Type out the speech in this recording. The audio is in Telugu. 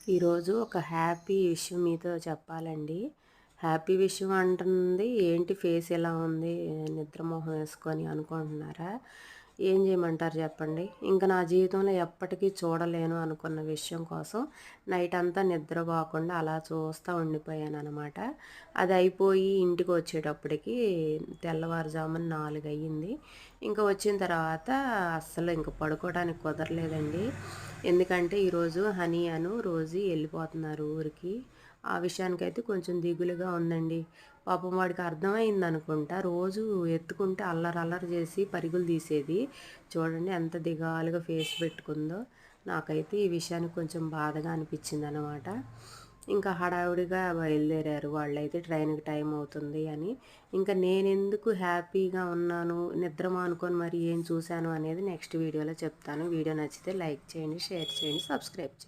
ఈరోజు ఒక హ్యాపీ విషయం మీతో చెప్పాలండి. హ్యాపీ విషయం అంటుంది ఏంటి ఫేస్ ఇలా ఉంది నిద్ర మొహం వేసుకొని అనుకుంటున్నారా? ఏం చేయమంటారు చెప్పండి. ఇంక నా జీవితంలో ఎప్పటికీ చూడలేను అనుకున్న విషయం కోసం నైట్ అంతా నిద్రపోకుండా అలా చూస్తూ ఉండిపోయాననమాట. అది అయిపోయి ఇంటికి వచ్చేటప్పటికి తెల్లవారుజామున 4 అయ్యింది. ఇంకా వచ్చిన తర్వాత అస్సలు ఇంక పడుకోవడానికి కుదరలేదండి. ఎందుకంటే ఈరోజు హనీ రోజీ వెళ్ళిపోతున్నారు ఊరికి. ఆ విషయానికైతే కొంచెం దిగులుగా ఉందండి. పాపం వాడికి అర్థమైందనుకుంటా. రోజు ఎత్తుకుంటే అల్లరి అల్లరి చేసి పరుగులు తీసేది. చూడండి ఎంత దిగాలుగా ఫేస్ పెట్టుకుందో. నాకైతే ఈ విషయానికి కొంచెం బాధగా అనిపించిందనమాట. ఇంకా హడావిడిగా బయలుదేరారు వాళ్ళైతే ట్రైన్‌కి టైం అవుతుంది అని. ఇంకా నేనెందుకు హ్యాపీగా ఉన్నాను, నిద్ర మానుకొని మరి ఏం చూశాను అనేది నెక్స్ట్ వీడియోలో చెప్తాను. వీడియో నచ్చితే లైక్ చేయండి, షేర్ చేయండి, సబ్స్క్రైబ్ చేయండి.